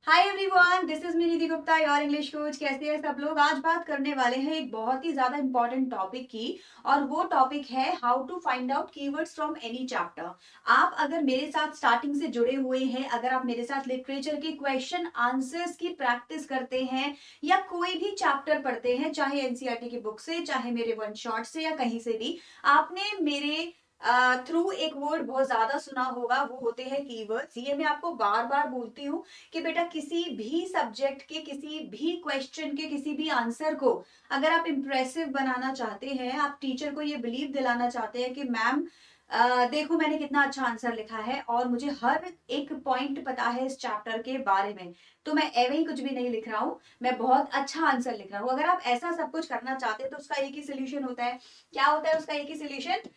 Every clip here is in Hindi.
Hi everyone, this is me Nidhi Gupta, your English coach. कैसे हैं सब लोग। आज बात करने वाले हैं एक बहुत ही ज्यादा इंपॉर्टेंट टॉपिक की, और वो टॉपिक है how to find out keywords from any chapter. आप अगर मेरे साथ स्टार्टिंग से जुड़े हुए हैं, अगर आप मेरे साथ लिटरेचर के क्वेश्चन आंसर्स की प्रैक्टिस करते हैं या कोई भी चैप्टर पढ़ते हैं, चाहे एनसीईआरटी की बुक से, चाहे मेरे वन शॉट से या कहीं से भी, आपने मेरे थ्रू एक वर्ड बहुत ज्यादा सुना होगा, वो होते हैं कीवर्ड्स। ये मैं आपको बार बार बोलती हूँ कि बेटा किसी भी सब्जेक्ट के किसी भी क्वेश्चन के किसी भी आंसर को अगर आप इंप्रेसिव बनाना चाहते हैं, आप टीचर को ये बिलीव दिलाना चाहते हैं कि मैम देखो मैंने कितना अच्छा आंसर लिखा है और मुझे हर एक पॉइंट पता है इस चैप्टर के बारे में, तो मैं एवं ही कुछ भी नहीं लिख रहा हूँ, मैं बहुत अच्छा आंसर लिख रहा हूँ। अगर आप ऐसा सब कुछ करना चाहते हैं तो उसका एक ही सोल्यूशन होता है। क्या होता है उसका एक ही सोल्यूशन?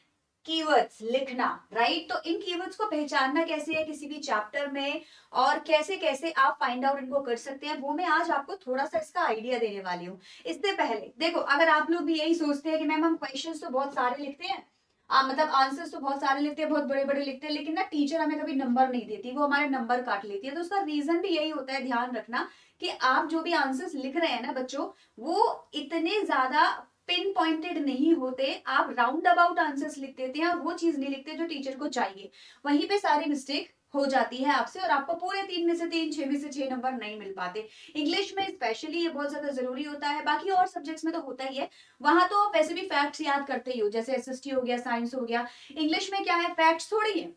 कीवर्ड्स लिखना, राइट। तो इन कीवर्ड्स को पहचानना कैसे है किसी भी चैप्टर में, और कैसे कैसे आप फाइंड आउट इनको कर सकते हैं, वो मैं आज आपको थोड़ा सा इसका आइडिया देने वाली हूँ। इससे पहले देखो, अगर आप लोग भी यही सोचते हैं कि मैम हम क्वेश्चंस तो बहुत सारे लिखते हैं, मतलब आंसर्स तो बहुत सारे लिखते हैं, बहुत बड़े बड़े लिखते हैं, लेकिन ना टीचर हमें कभी नंबर नहीं देती, वो हमारे नंबर काट लेती है। तो उसका रीजन भी यही होता है, ध्यान रखना कि आप जो भी आंसर्स लिख रहे हैं ना बच्चों, वो इतने ज्यादा पिन पॉइंटेड नहीं होते। आप राउंड अबाउट आंसर्स लिख देते हैं और वो चीज नहीं लिखते जो टीचर को चाहिए। वहीं पे सारी मिस्टेक हो जाती है आपसे, और आपको पूरे 3 में से 3, 6 में से 6 नंबर नहीं मिल पाते। इंग्लिश में स्पेशली ये बहुत ज्यादा जरूरी होता है, बाकी और सब्जेक्ट्स में तो होता ही है। वहां तो आप वैसे भी फैक्ट्स याद करते ही हो, जैसे एसएसटी हो गया, साइंस हो गया। इंग्लिश में क्या है, फैक्ट्स थोड़ी है।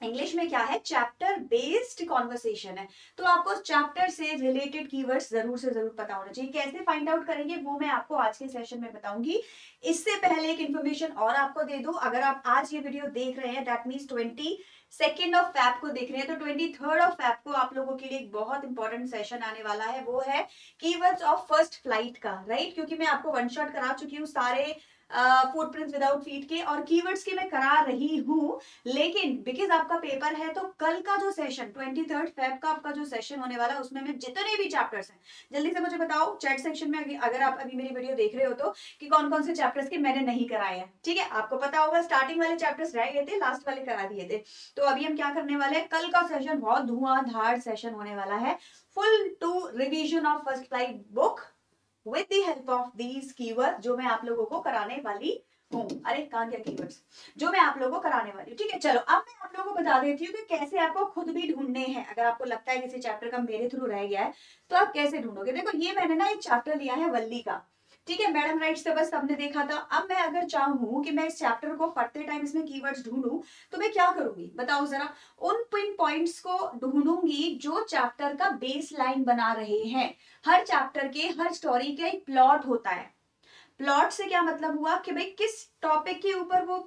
इंग्लिश में क्या है, चैप्टर बेस्ड कॉन्वर्सेशन है। तो आपको चैप्टर से रिलेटेड कीवर्ड्स जरूर से जरूर पता होना चाहिए। कैसे फाइंड आउट करेंगे वो मैं आपको आज के सेशन में बताऊंगी। इससे पहले एक इन्फॉर्मेशन और आपको दे दूं, अगर आप आज ये वीडियो देख रहे हैं दैट मीन्स 22 ऑफ फैब को देख रहे हैं, तो 23 ऑफ फैब को आप लोगों के लिए एक बहुत इंपॉर्टेंट सेशन आने वाला है, वो है कीवर्ड्स ऑफ फर्स्ट फ्लाइट का, राइट। क्योंकि मैं आपको वन शॉट करा चुकी हूँ सारे फुटप्रिंट्स विदाउट फीट के, और कीवर्ड्स के मैं करा रही हूँ, लेकिन बिकॉज आपका पेपर है तो कल का जो सेशन 23 फेब का आपका जो सेशन होने वाला है, उसमें मैं जितने भी चैप्टर्स हैं, जल्दी से मुझे बताओ चैट सेक्शन में अगर आप अभी मेरी वीडियो देख रहे हो तो, कि कौन कौन से चैप्टर्स के मैंने नहीं कराए हैं। ठीक है, आपको पता होगा स्टार्टिंग वाले चैप्टर्स रह गए थे, लास्ट वाले करा दिए थे। तो अभी हम क्या करने वाले हैं, कल का सेशन बहुत धुआंधार सेशन होने वाला है, full to revision of first flight book with the help of these keyword, जो मैं आप लोगों को कराने वाली हूँ। अरे कहां गया कीवर्ड्स, जो मैं आप लोगों को कराने वाली हूँ। ठीक है, चलो अब मैं आप लोगों को बता देती हूँ कि कैसे आपको खुद भी ढूंढने हैं। अगर आपको लगता है किसी चैप्टर का मेरे थ्रू रह गया है तो आप कैसे ढूंढोगे। देखो, ये मैंने ना एक चैप्टर लिया है वल्ली का, ठीक है, मैडम राइट से बस सबने देखा था। अब मैं अगर चाहूँ कि मैं इस चैप्टर को पढ़ते टाइम इसमें कीवर्ड्स ढूंढूं, तो मैं क्या करूंगी बताओ जरा। उन पिन पॉइंट्स को ढूंढूंगी जो चैप्टर का बेस लाइन बना रहे हैं। हर चैप्टर के, हर स्टोरी का एक प्लॉट होता है। प्लॉट से क्या मतलब हुआ कि भाई किस टॉपिक के ऊपर वो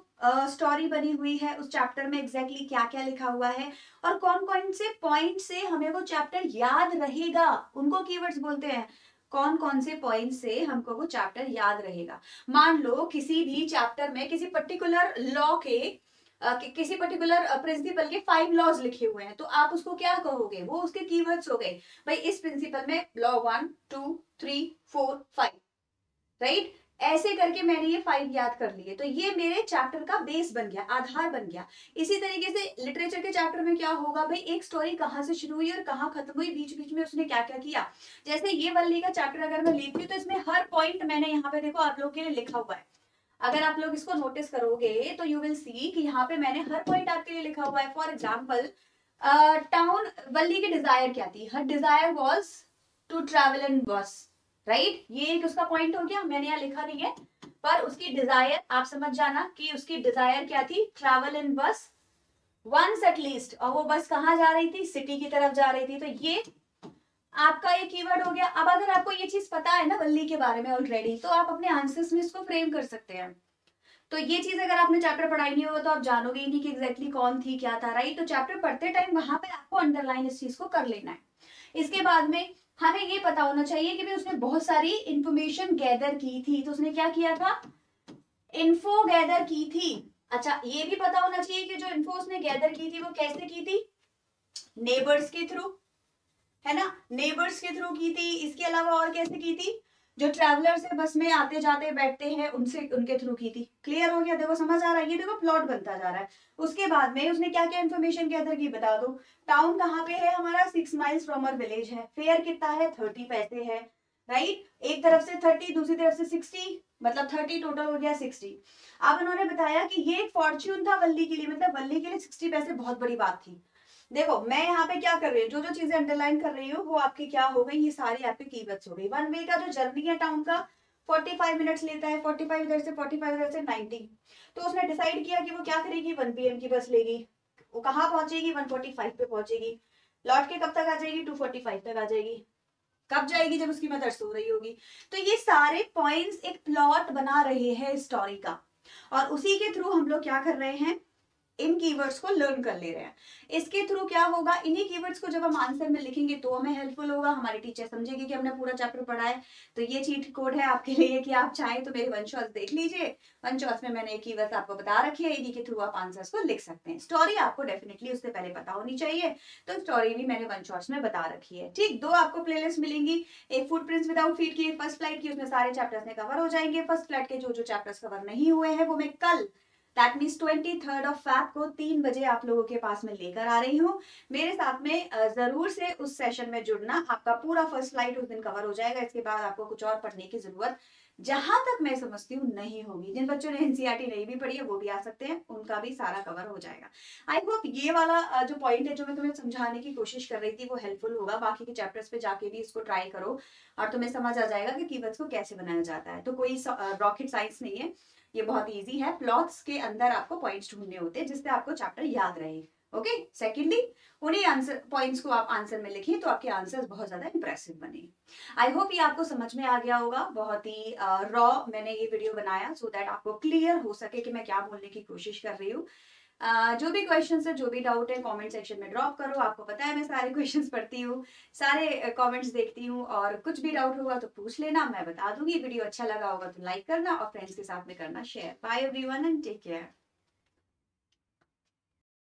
स्टोरी बनी हुई है, उस चैप्टर में एग्जैक्टली क्या क्या लिखा हुआ है, और कौन कौन से पॉइंट से हमें वो चैप्टर याद रहेगा, उनको कीवर्ड्स बोलते हैं। कौन कौन से पॉइंट से हमको वो चैप्टर याद रहेगा। मान लो किसी भी चैप्टर में किसी पर्टिकुलर लॉ के किसी पर्टिकुलर प्रिंसिपल के 5 लॉज लिखे हुए हैं, तो आप उसको क्या कहोगे, वो उसके कीवर्ड्स हो गए। भाई इस प्रिंसिपल में लॉ 1 2 3 4 5, राइट। ऐसे करके मैंने ये 5 याद कर लिए, तो ये मेरे चैप्टर का बेस बन गया, आधार बन गया। इसी तरीके से लिटरेचर के चैप्टर में क्या होगा, भाई एक स्टोरी कहाँ से शुरू हुई और कहाँ खत्म हुई, बीच बीच में उसने क्या क्या किया। जैसे ये वल्ली का चैप्टर अगर मैं लेती हूँ तो इसमें हर पॉइंट मैंने यहाँ पे देखो आप लोग के लिए लिखा हुआ है। अगर आप लोग इसको नोटिस करोगे तो यू विल सी कि यहाँ पे मैंने हर पॉइंट आपके लिए लिखा हुआ है। फॉर एग्जाम्पल, टाउन वल्ली की डिजायर क्या थी, हर desire was to travel in bus, right. ये एक उसका पॉइंट हो गया, मैंने यहाँ लिखा नहीं है, पर उसकी डिजायर आप समझ जाना कि उसकी डिजायर क्या थी, ट्रैवल इन बस वंस एटलीस्ट। और वो बस कहाँ जा रही थी, सिटी की तरफ जा रही थी। तो ये आपका ये कीवर्ड हो गया। अब अगर आपको ये चीज पता है ना वल्ली के बारे में ऑलरेडी, तो आप अपने आंसर्स में इसको फ्रेम कर सकते हैं। तो ये चीज अगर आपने चैप्टर पढ़ाई नहीं होगा तो आप जानोगे ही नहीं कि एग्जैक्टली कौन थी क्या था, राइट। तो चैप्टर पढ़ते टाइम वहां पे आपको अंडरलाइन इस चीज को कर लेना है। इसके बाद में हमें ये पता होना चाहिए कि भाई उसने बहुत सारी इंफॉर्मेशन गैदर की थी, तो उसने क्या किया था, इन्फो गैदर की थी। अच्छा, ये भी पता होना चाहिए कि जो इन्फो उसने गैदर की थी वो कैसे की थी, नेबर्स के थ्रू, है ना, नेबर्स के थ्रू की थी। इसके अलावा और कैसे की थी, जो ट्रैवलर्स है बस में आते जाते बैठते हैं उनसे उनके थ्रू की थी। क्लियर हो गया? देखो समझ आ रहा है, ये देखो प्लॉट बनता जा रहा है। उसके बाद में उसने क्या क्या इन्फॉर्मेशन गैदर की बता दो। टाउन कहाँ पे है हमारा? 6 माइल्स फ्रॉम अवर विलेज है। फेयर कितना है? 30 पैसे है। राइट, एक तरफ से 30 दूसरी तरफ से 60, मतलब 30 टोटल हो गया 60। अब उन्होंने बताया कि ये एक फॉर्च्यून था वल्ली के लिए, मतलब वल्ली के लिए 60 पैसे बहुत बड़ी बात थी। देखो मैं यहाँ पे क्या कर रही हूँ, जो जो चीजें अंडरलाइन कर रही हूँ वो आपकी क्या हो गई, ये सारी आपकी कीवर्ड्स हो गई। वन वे का जो जर्नी है टाउन का 45 मिनट्स लेता है, 45 इधर से 45 इधर से 90। तो उसने डिसाइड किया कि वो क्या करेगी, 1 PM की बस लेगी। वो कहाँ पहुंचेगी? 145 पे पहुंचेगी। लौट के कब तक आ जाएगी? 245 तक आ जाएगी। कब जाएगी? जब उसकी मदर सो रही होगी। तो ये सारे पॉइंट्स एक प्लॉट बना रहे हैं स्टोरी का, और उसी के थ्रू हम लोग क्या कर रहे हैं, इन कीवर्ड्स को लर्न कर ले रहे हैं। इसके थ्रू क्या होगा, इन्हीं कीवर्ड्स को जब हम आंसर में लिखेंगे तो हमें हेल्पफुल होगा, हमारी टीचर समझेगी कि हमने पूरा चैप्टर पढ़ा है। तो ये चीट कोड है आपके लिए कि आप चाहें तो मेरे वन शॉट्स देख लीजिए। वन शॉट्स में मैंने कीवर्ड्स आपको बता रखे हैं, इन्हीं के थ्रू आप आंसर्स को लिख सकते हैं। स्टोरी आपको डेफिनेटली उससे पहले पता होनी चाहिए, तो स्टोरी भी मैंने वन शॉट्स में बता रखी है। ठीक, 2 आपको प्लेलिस्ट मिलेंगी। एक फुटप्रिंट्स विदाउट फीट की, फर्स्ट फ्लाइट की, उसमें सारे चैप्टर्स ने कवर हो जाएंगे। फर्स्ट फ्लाइट के जो जो चैप्टर्स कवर नहीं हुए हैं वो मैं कल, दैट मीन्स 23 को 3 बजे आप लोगों के पास में लेकर आ रही हूँ। मेरे साथ में जरूर से उस सेशन में जुड़ना, आपका पूरा फर्स्ट फ्लाइट उस दिन कवर हो जाएगा। इसके बाद आपको कुछ और पढ़ने की जरूरत जहां तक मैं समझती हूँ नहीं होगी। जिन बच्चों ने एनसीईआरटी नहीं भी पढ़ी है वो भी आ सकते हैं, उनका भी सारा कवर हो जाएगा। आई होप ये वाला जो पॉइंट है जो मैं तुम्हें समझाने की कोशिश कर रही थी वो हेल्पफुल होगा। बाकी के चैप्टर्स पे जाके भी इसको ट्राई करो और तुम्हें समझ आ जाएगा कि कीवर्ड्स को कैसे बनाया जाता है। तो कोई रॉकेट साइंस नहीं है, ये बहुत इजी है। प्लॉट्स के अंदर आपको पॉइंट्स ढूंढने होते हैं जिससे आपको चैप्टर याद रहे। ओके, सेकेंडली उन्हीं आंसर पॉइंट्स को आप आंसर में लिखिए तो आपके आंसर्स बहुत ज्यादा इंप्रेसिव बने। आई होप ये आपको समझ में आ गया होगा। बहुत ही रॉ मैंने ये वीडियो बनाया सो दैट आपको क्लियर हो सके कि मैं क्या बोलने की कोशिश कर रही हूँ। जो भी क्वेश्चन है, जो भी डाउट है, कमेंट सेक्शन में ड्रॉप करो। आपको पता है मैं सारे क्वेश्चंस पढ़ती हूँ, सारे कमेंट्स देखती हूँ, और कुछ भी डाउट होगा तो पूछ लेना, मैं बता दूंगी। वीडियो अच्छा लगा होगा तो लाइक करना और फ्रेंड्स के साथ में करना share. Bye everyone and take care.